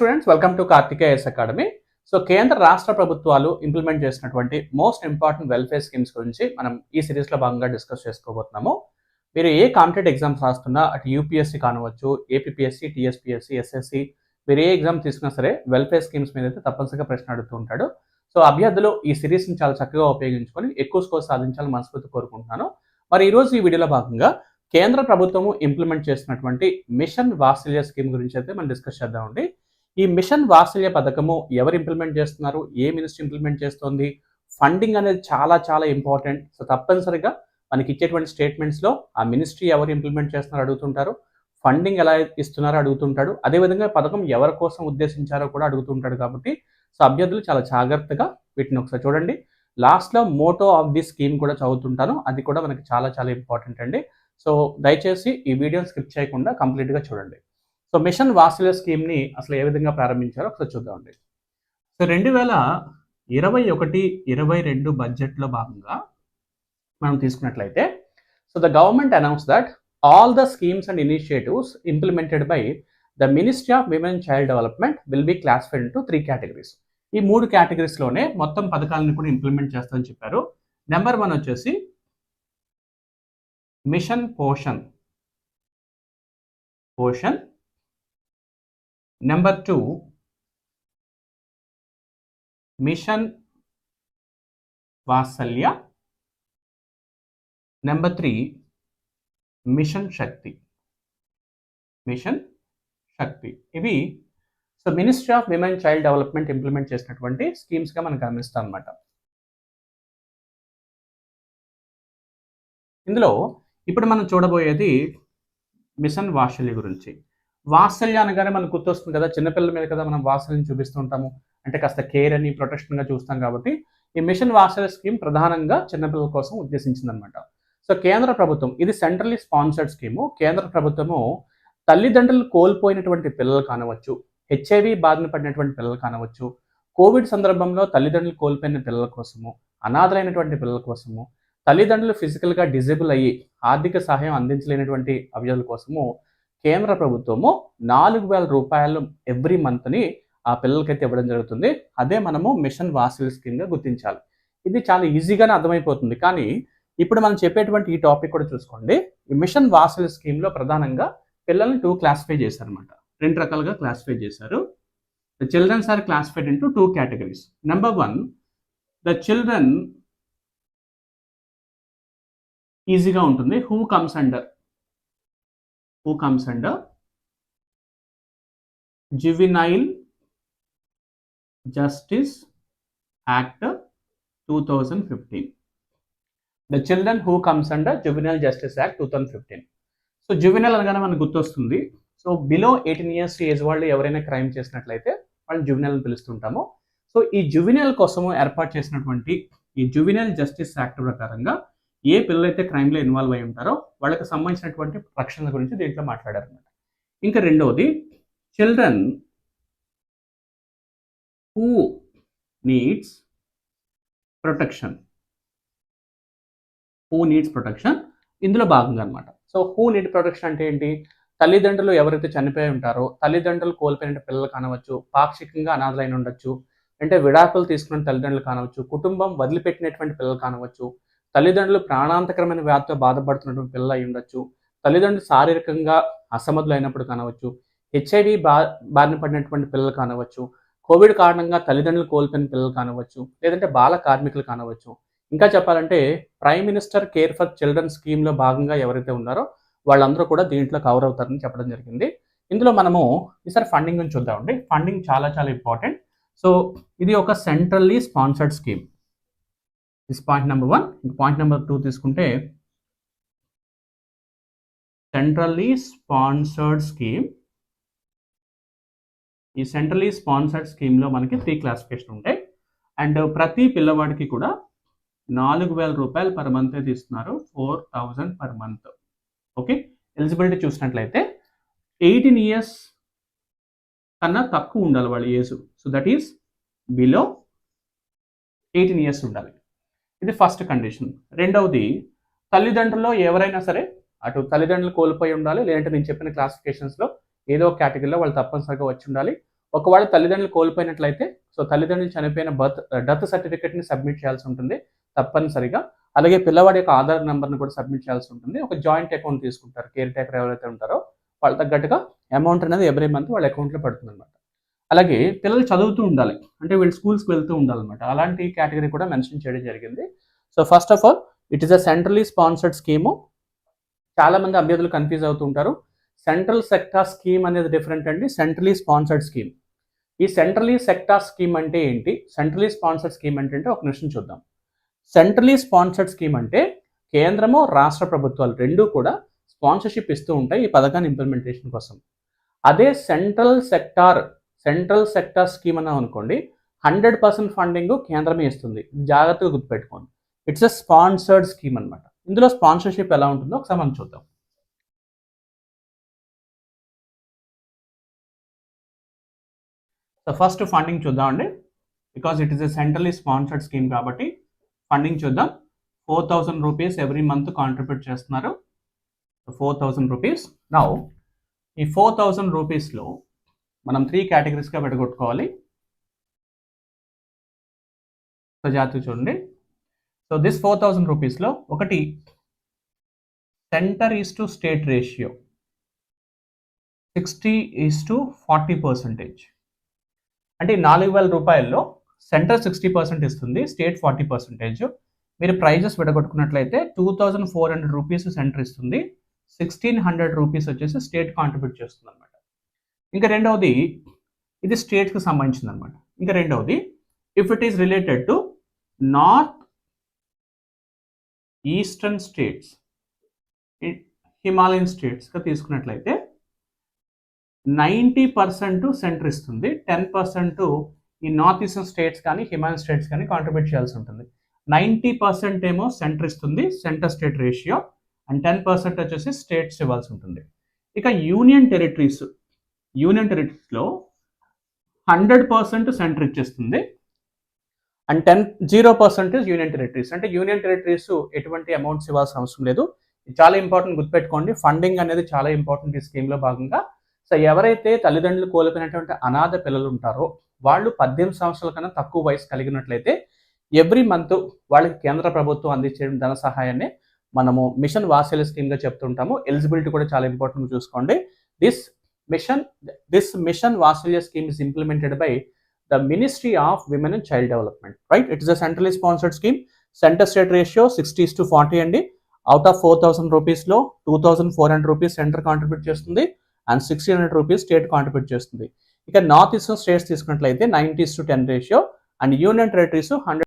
Students, welcome to Karthikeyan academy. So కేంద్ర రాష్ట్ర ప్రభుత్వాలు ఇంప్లిమెంట్ చేసినటువంటి మోస్ట్ ఇంపార్టెంట్ వెల్ఫేర్ స్కీమ్స్ గురించి మనం ఈ సిరీస్లో భాగంగా డిస్కస్ చేసుకోబోతున్నాము. మీరు ఏ కాంపిటేటివ్ ఎగ్జామ్స్ రాస్తున్నా, అటు యూపీఎస్సీ కానివచ్చు, ఏపీఎస్సీ, టీఎస్పీఎస్సీ, ఎస్ఎస్సీ, మీరు ఏ ఎగ్జామ్ తీసుకున్నా సరే వెల్ఫేర్ స్కీమ్స్ మీద అయితే తప్పనిసరిగా ప్రశ్న అడుగుతూ ఉంటాడు. సో అభ్యర్థులు ఈ సిరీస్ని చాలా చక్కగా ఉపయోగించుకొని ఎక్కువ స్కోర్ సాధించాలని మనస్ఫూర్తి కోరుకుంటున్నాను. మరి ఈరోజు ఈ వీడియోలో భాగంగా కేంద్ర ప్రభుత్వము ఇంప్లిమెంట్ చేసినటువంటి మిషన్ వాత్సల్య స్కీమ్ గురించి అయితే మనం డిస్కస్ చేద్దామండి. ఈ మిషన్ వాత్సల్య పథకము ఎవరు ఇంప్లిమెంట్ చేస్తున్నారు, ఏ మినిస్ట్రీ ఇంప్లిమెంట్ చేస్తుంది, ఫండింగ్ అనేది చాలా చాలా ఇంపార్టెంట్. సో తప్పనిసరిగా మనకి ఇచ్చేటువంటి స్టేట్మెంట్స్లో ఆ మినిస్ట్రీ ఎవరు ఇంప్లిమెంట్ చేస్తున్నారో అడుగుతుంటారు, ఫండింగ్ ఎలా ఇస్తున్నారో అడుగుతుంటాడు, అదేవిధంగా పథకం ఎవరి కోసం ఉద్దేశించారో కూడా అడుగుతుంటాడు. కాబట్టి సో అభ్యర్థులు చాలా జాగ్రత్తగా వీటిని ఒకసారి చూడండి. లాస్ట్లో మోటో ఆఫ్ ది స్కీమ్ కూడా చదువుతుంటాను, అది కూడా మనకి చాలా చాలా ఇంపార్టెంట్ అండి. సో దయచేసి ఈ వీడియోని స్కిప్ చేయకుండా కంప్లీట్గా చూడండి. సో మిషన్ వాత్సల్య స్కీమ్ని అసలు ఏ విధంగా ప్రారంభించారో ఒకసారి చూద్దామండి. సో 2021-22 బడ్జెట్లో భాగంగా మనం తీసుకున్నట్లయితే, so the government announce that all the schemes and initiatives implemented by the ministry of women and child development will be classified into 3 categories. ఈ 3 కేటగిరీస్లోనే మొత్తం పథకాలను కూడా ఇంప్లిమెంట్ చేస్తామని చెప్పారు. నెంబర్ 1 వచ్చేసి మిషన్ పోషన్. నెంబర్ 2 మిషన్ వాత్సల్య. నెంబర్ 3 మిషన్ శక్తి. ఇవి so ministry of women and child development implement చేసినటువంటి స్కీమ్స్గా మనం గమనిస్తాం అన్నమాట. ఇందులో ఇప్పుడు మనం చూడబోయేది మిషన్ వాత్సల్య గురించి. వాత్సల్య అనగానే మనకు గుర్తొస్తుంది కదా, చిన్నపిల్లల మీద కదా మనం వాత్సల్యం చూపిస్తూ ఉంటాము, అంటే కాస్త కేర్ అని ప్రొటెక్షన్గా చూస్తాం. కాబట్టి ఈ మిషన్ వాత్సల్య స్కీమ్ ప్రధానంగా చిన్నపిల్లల కోసం ఉద్దేశించిందనమాట. సో కేంద్ర ప్రభుత్వం, ఇది సెంట్రల్లీ స్పాన్సర్డ్ స్కీము. కేంద్ర ప్రభుత్వము తల్లిదండ్రులు కోల్పోయినటువంటి పిల్లలు కానవచ్చు, హెచ్ఐవి బారిన పడినటువంటి పిల్లలు కానవచ్చు, కోవిడ్ సందర్భంలో తల్లిదండ్రులు కోల్పోయిన పిల్లల కోసము, అనాథలైనటువంటి పిల్లల కోసము, తల్లిదండ్రులు ఫిజికల్గా డిజేబుల్ అయ్యి ఆర్థిక సహాయం అందించలేనటువంటి అభ్యర్థుల కోసము కేంద్ర ప్రభుత్వము 4,000 రూపాయలు ఎవ్రీ మంత్ని ఆ పిల్లలకైతే ఇవ్వడం జరుగుతుంది. అదే మనము మిషన్ వాత్సల్య స్కీమ్గా గుర్తించాలి. ఇది చాలా ఈజీగానే అర్థమైపోతుంది. కానీ ఇప్పుడు మనం చెప్పేటువంటి ఈ టాపిక్ కూడా చూసుకోండి. ఈ మిషన్ వాత్సల్య స్కీమ్లో ప్రధానంగా పిల్లల్ని 2 క్లాసిఫై చేశారనమాట. 2 రకాలుగా క్లాసిఫై చేశారు. The childrens are classified into 2 categories. Number 1, the children ఈజీగా ఉంటుంది. Who comes under juvenile justice act 2015. The children who comes under juvenile justice act 2015. So juvenile అనగానే మనకు గుర్తొస్తుంది. సో బిలో 18 ఇయర్స్ ఏజ్ వాళ్ళు ఎవరైనా క్రైమ్ చేసినట్లయితే వాళ్ళని జువెనైల్ అని పిలుస్తుంటాము. సో ఈ జువెనైల్ కోసము ఏర్పాటు చేసినటువంటి ఈ జువెనైల్ జస్టిస్ యాక్ట్ ప్రకారంగా ఏ పిల్లలైతే క్రైమ్లో ఇన్వాల్వ్ అయి ఉంటారో వాళ్ళకి సంబంధించినటువంటి రక్షణ గురించి దీంట్లో మాట్లాడారన్నమాట. ఇంకా రెండవది, చిల్డ్రన్ హూ నీడ్స్ ప్రొటెక్షన్. ఇందులో భాగంగా అనమాట. సో హూ నీడ్ ప్రొటెక్షన్ అంటే ఏంటి? తల్లిదండ్రులు ఎవరైతే చనిపోయి ఉంటారో, తల్లిదండ్రులు కోల్పోయిన పిల్లలు కానవచ్చు, పాక్షికంగా అనాథలైన ఉండొచ్చు, అంటే విడాకులు తీసుకున్న తల్లిదండ్రులు కానవచ్చు, కుటుంబం వదిలిపెట్టినటువంటి పిల్లలు కానవచ్చు, తల్లిదండ్రులు ప్రాణాంతకరమైన వ్యాధితో బాధపడుతున్నటువంటి పిల్లలు అయి ఉండొచ్చు, తల్లిదండ్రులు శారీరకంగా అసమర్థులైనప్పుడు కానవచ్చు, హెచ్ఐవి బారిన పడినటువంటి పిల్లలు కానవచ్చు, కోవిడ్ కారణంగా తల్లిదండ్రులు కోల్పోయిన పిల్లలు కానవచ్చు, లేదంటే బాల కార్మికులు కానవచ్చు. ఇంకా చెప్పాలంటే prime minister care for children స్కీమ్లో భాగంగా ఎవరైతే ఉన్నారో వాళ్ళందరూ కూడా దీంట్లో కవర్ అవుతారని చెప్పడం జరిగింది. ఇందులో మనము ఈసారి ఫండింగ్ గురించి చూద్దామండి. ఫండింగ్ చాలా చాలా ఇంపార్టెంట్. సో ఇది ఒక centrally sponsored scheme. This point number 1. Point number 2 తీసుకుంటే సెంట్రల్లీ స్పాన్సర్డ్ స్కీమ్. ఈ సెంట్రల్లీ స్పాన్సర్డ్ స్కీమ్లో మనకి 3 క్లాసిఫికేషన్ ఉంటాయి. అండ్ ప్రతి పిల్లవాడికి కూడా 4,000 రూపాయలు పర్ మంత్ అయితే ఇస్తున్నారు. 4,000 పర్ మంత్. ఓకే, ఎలిజిబిలిటీ చూసినట్లయితే 18 ఇయర్స్ కన్నా తక్కువ ఉండాలి వాళ్ళ age. So that is below 18 years ఉండాలి. ఇది ఫస్ట్ కండిషన్. రెండవది, తల్లిదండ్రుల్లో ఎవరైనా సరే అటు తల్లిదండ్రులు కోల్పోయి ఉండాలి, లేదంటే నేను చెప్పిన క్లాసిఫికేషన్స్లో ఏదో ఒక కేటగిరీలో వాళ్ళు తప్పనిసరిగా వచ్చి ఉండాలి. ఒకవేళ తల్లిదండ్రులు కోల్పోయినట్లయితే సో తల్లిదండ్రులు చనిపోయిన డెత్ సర్టిఫికేట్ని సబ్మిట్ చేయాల్సి ఉంటుంది తప్పనిసరిగా. అలాగే పిల్లవాడి యొక్క ఆధార్ నెంబర్ని కూడా సబ్మిట్ చేయాల్సి ఉంటుంది. ఒక జాయింట్ అకౌంట్ తీసుకుంటారు, కేర్ టేకర్ ఎవరైతే ఉంటారో వాళ్ళ తగ్గట్టుగా అమౌంట్ అనేది ఎవ్రీ మంత్ వాళ్ళ అకౌంట్లో పడుతుంది అనమాట. అలాగే పిల్లలు చదువుతూ ఉండాలి, అంటే వీళ్ళు స్కూల్స్కి వెళ్తూ ఉండాలన్నమాట. అలాంటి కేటగిరీ కూడా మెన్షన్ చేయడం జరిగింది. So first of all it is a centrally sponsored scheme. చాలా మంది అభ్యర్థులు కన్ఫ్యూజ్ అవుతూ ఉంటారు. సెంట్రల్ సెక్టార్ స్కీమ్ అనేది డిఫరెంట్ అండి, సెంట్రలీ స్పాన్సర్డ్ స్కీమ్. ఈ సెంట్రలీ సెక్టార్ స్కీమ్ అంటే ఏంటి, సెంట్రలీ స్పాన్సర్డ్ స్కీమ్ అంటే ఒక నిమిషం చూద్దాం. సెంట్రలీ స్పాన్సర్డ్ స్కీమ్ అంటే కేంద్రము రాష్ట్ర ప్రభుత్వాలు రెండూ కూడా స్పాన్సర్షిప్ ఇస్తూ ఉంటాయి ఈ పథకాన్ని ఇంప్లిమెంటేషన్ కోసం. అదే సెంట్రల్ సెక్టార్ స్కీమ్ అన్నాం అనుకోండి, 100% ఫండింగ్ కేంద్రమే ఇస్తుంది. జాగ్రత్తగా గుర్తుపెట్టుకోండి, ఇట్స్ ఎ స్పాన్సర్డ్ స్కీమ్ అనమాట. ఇందులో స్పాన్సర్షిప్ ఎలా ఉంటుందో ఒకసారి మనం చూద్దాం. సో ఫస్ట్ ఫండింగ్ చూద్దామండి, because it is a centrally sponsored scheme కాబట్టి ఫండింగ్ చూద్దాం. 4,000 రూపీస్ ఎవ్రీ మంత్ కాంట్రిబ్యూట్ చేస్తున్నారు. 4,000 రూపీస్. నౌ ఈ 4,000 రూపీస్లో మనం 3 కేటగిరీస్గా విడగొట్టుకోవాలి. సో జాగ్రత్తగా చూడండి. సో దిస్ 4,000 రూపీస్లో ఒకటి centre is to state ratio 60:40%. అంటే 4,000 రూపాయల్లో సెంటర్ 60% ఇస్తుంది, స్టేట్ 40%. మీరు ప్రైజెస్ విడగొట్టుకున్నట్లయితే 2,400 రూపీస్ సెంటర్ ఇస్తుంది, 1,600 రూపీస్ వచ్చేసి స్టేట్ కాంట్రిబ్యూట్ చేస్తుంది అనమాట. ఇంకా రెండవది ఇది స్టేట్కి సంబంధించింది అనమాట. ఇంకా రెండవది if it is related to north eastern states, Himalayan స్టేట్స్గా తీసుకున్నట్లయితే 90% సెంటర్ ఇస్తుంది, 10% ఈ నార్త్ ఈస్టర్న్ స్టేట్స్ కానీ హిమాలయన్ స్టేట్స్ కానీ కాంట్రిబ్యూట్ చేయాల్సి ఉంటుంది. 90% ఏమో సెంటర్ ఇస్తుంది, సెంటర్ స్టేట్ రేషియో, అండ్ 10% వచ్చేసి స్టేట్స్ ఇవ్వాల్సి ఉంటుంది. ఇక యూనియన్ టెరిటరీస్లో 100% సెంటర్ ఇచ్చేస్తుంది అండ్ 0% యూనియన్ టెరిటరీస్. అంటే యూనియన్ టెరిటరీస్ ఎటువంటి అమౌంట్స్ ఇవ్వాల్సిన అవసరం లేదు. చాలా ఇంపార్టెంట్ గుర్తుపెట్టుకోండి, ఫండింగ్ అనేది చాలా ఇంపార్టెంట్ ఈ స్కీమ్లో భాగంగా. సో ఎవరైతే తల్లిదండ్రులు కోల్పోయినటువంటి అనాథ పిల్లలు ఉంటారో వాళ్ళు 18 సంవత్సరాల కన్నా తక్కువ వయసు కలిగినట్లయితే ఎవ్రీ మంత్ వాళ్ళకి కేంద్ర ప్రభుత్వం అందించే ధన సహాయాన్ని మనము మిషన్ వాత్సల్య స్కీమ్గా చెప్తుంటాము. ఎలిజిబిలిటీ కూడా చాలా ఇంపార్టెంట్ చూసుకోండి. This mission Vatsalya scheme is implemented by the ministry of women and child development, right? It is a centrally sponsored scheme. Centre state ratio 60:40 అండి. అవుట్ ఆఫ్ 4,000 రూపీస్లో 2,400 రూపీస్ సెంటర్ కాంట్రిబ్యూట్ చేస్తుంది and 1,600 rupees state contribute చేస్తుంది. ఇక north eastern states తీసుకున్నట్లయితే 90:10 ratio and union territories 100